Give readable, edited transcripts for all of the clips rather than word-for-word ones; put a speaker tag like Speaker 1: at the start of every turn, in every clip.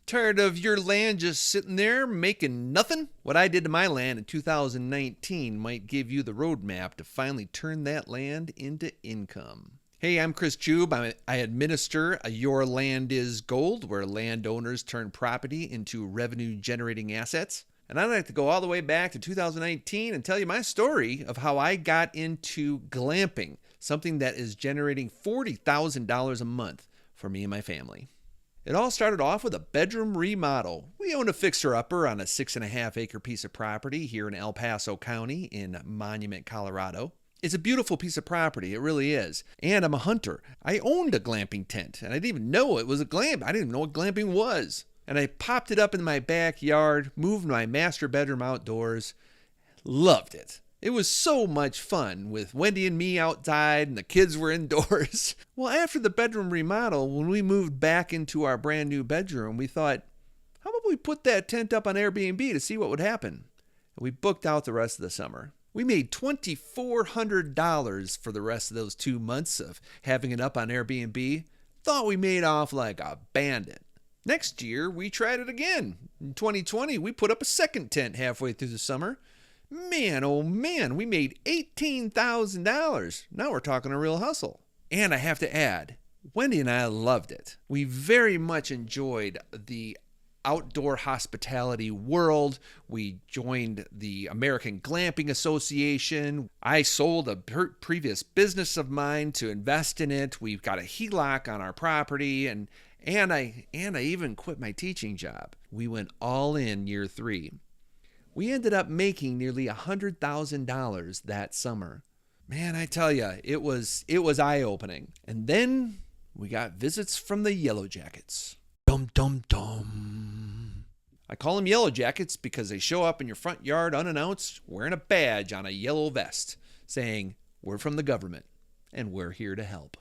Speaker 1: Tired of your land just sitting there making nothing? What I did to my land in 2019 might give you the roadmap to finally turn that land into income. Hey, I'm Chris Jube. I administer a Your Land is Gold, where landowners turn property into revenue-generating assets. And I'd like to go all the way back to 2019 and tell you my story of how I got into glamping, something that is generating $40,000 a month for me and my family. It all started off with a bedroom remodel. We owned a fixer-upper on a 6.5-acre piece of property here in El Paso County in Monument, Colorado. It's a beautiful piece of property, it really is. And I'm a hunter. I owned a glamping tent, and I didn't even know it was a glamp. I didn't even know what glamping was. And I popped it up in my backyard, moved my master bedroom outdoors. Loved it. It was so much fun with Wendy and me outside and the kids were indoors. Well, after the bedroom remodel, when we moved back into our brand new bedroom, we thought, how about we put that tent up on Airbnb to see what would happen? And we booked out the rest of the summer. We made $2,400 for the rest of those 2 months of having it up on Airbnb. Thought we made off like a bandit. Next year, we tried it again. In 2020, we put up a second tent halfway through the summer. Man, oh man, we made $18,000. Now we're talking a real hustle. And I have to add, Wendy and I loved it. We very much enjoyed the outdoor hospitality world. We joined the American Glamping Association. I sold a previous business of mine to invest in it. We've got a HELOC on our property, and I even quit my teaching job. We went all in year 3. We ended up making nearly $100,000 that summer. Man, I tell you, it was eye-opening. And then we got visits from the Yellow Jackets. Dum dum dum. I call them Yellow Jackets because they show up in your front yard unannounced, wearing a badge on a yellow vest, saying, "We're from the government, and we're here to help."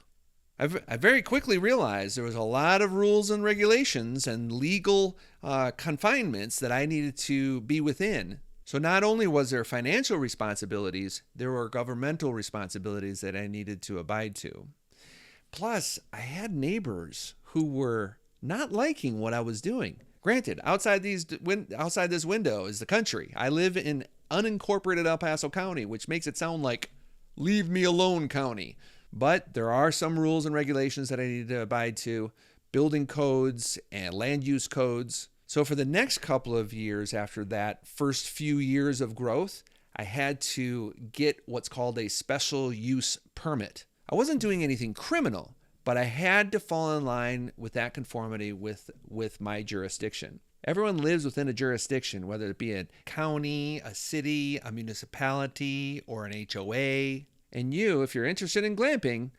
Speaker 1: I very quickly realized there was a lot of rules and regulations and legal confinements that I needed to be within. So not only was there financial responsibilities, there were governmental responsibilities that I needed to abide to. Plus, I had neighbors who were not liking what I was doing. Granted, outside this window is the country. I live in unincorporated El Paso County, which makes it sound like leave me alone county. But there are some rules and regulations that I needed to abide to, building codes and land use codes. So for the next couple of years after that first few years of growth, I had to get what's called a special use permit. I wasn't doing anything criminal, but I had to fall in line with that conformity with my jurisdiction. Everyone lives within a jurisdiction, whether it be a county, a city, a municipality, or an HOA. And you, if you're interested in glamping,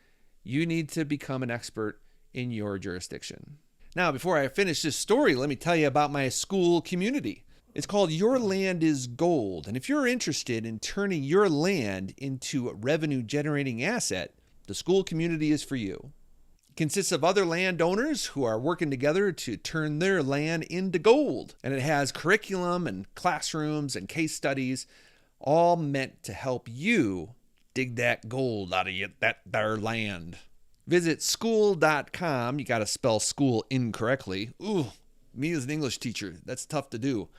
Speaker 1: you need to become an expert in your jurisdiction. Now, before I finish this story, let me tell you about my school community. It's called Your Land is Gold. And if you're interested in turning your land into a revenue-generating asset, the school community is for you. It consists of other landowners who are working together to turn their land into gold. And it has curriculum and classrooms and case studies, all meant to help you dig that gold out of that there land. Visit school.com. You got to spell school incorrectly. Ooh, me as an English teacher, that's tough to do.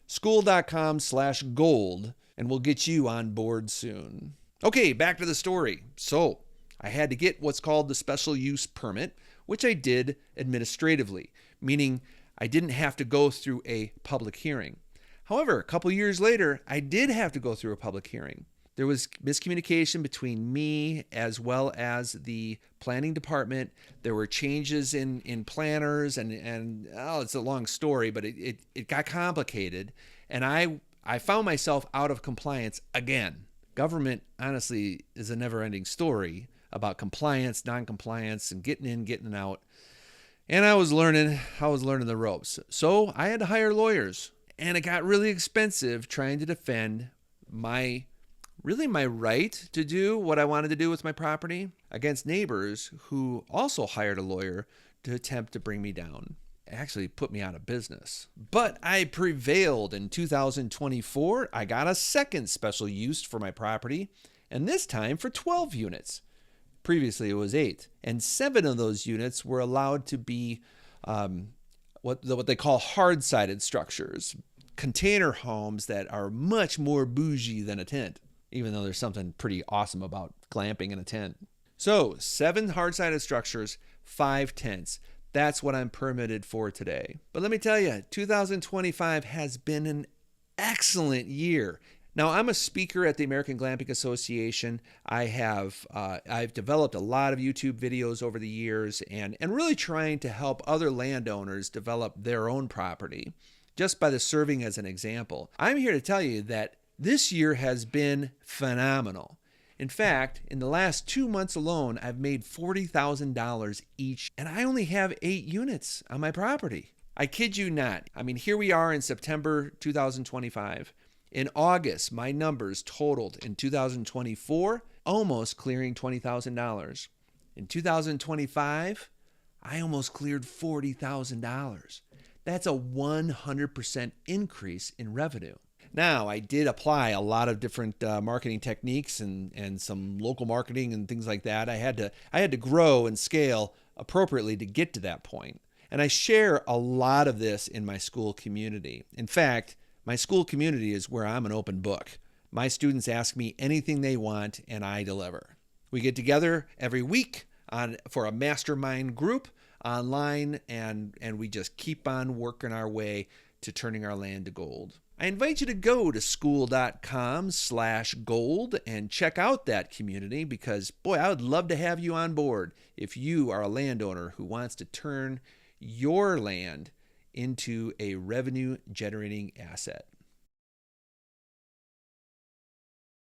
Speaker 1: School.com/gold, and we'll get you on board soon. Okay, back to the story. So I had to get what's called the special use permit, which I did administratively, meaning I didn't have to go through a public hearing. However, a couple years later, I did have to go through a public hearing. There was miscommunication between me as well as the planning department. There were changes in planners and it's a long story, but it got complicated. And I found myself out of compliance again. Government, honestly, is a never-ending story about compliance, non-compliance, and getting in, getting out. And I was learning the ropes. So I had to hire lawyers. And it got really expensive trying to defend my right to do what I wanted to do with my property against neighbors who also hired a lawyer to attempt to bring me down. It actually put me out of business. But I prevailed. In 2024, I got a second special use for my property, and this time for 12 units. Previously, it was 8, and 7 of those units were allowed to be what they call hard-sided structures, container homes that are much more bougie than a tent, even though there's something pretty awesome about glamping in a tent. So 7 hard-sided structures, 5 tents. That's what I'm permitted for today. But let me tell you, 2025 has been an excellent year. Now, I'm a speaker at the American Glamping Association. I've developed a lot of YouTube videos over the years and really trying to help other landowners develop their own property just by the serving as an example. I'm here to tell you that this year has been phenomenal. In fact, in the last 2 months alone, I've made $40,000 each, and I only have 8 units on my property. I kid you not. I mean, here we are in September 2025. In August, my numbers totaled in 2024, almost clearing $20,000. In 2025, I almost cleared $40,000. That's a 100% increase in revenue. Now, I did apply a lot of different marketing techniques and some local marketing and things like that. I had to grow and scale appropriately to get to that point. And I share a lot of this in my school community. In fact, my school community is where I'm an open book. My students ask me anything they want, and I deliver. We get together every week for a mastermind group online, and we just keep on working our way to turning our land to gold. I invite you to go to school.com/gold and check out that community because, boy, I would love to have you on board if you are a landowner who wants to turn your land into a revenue-generating asset.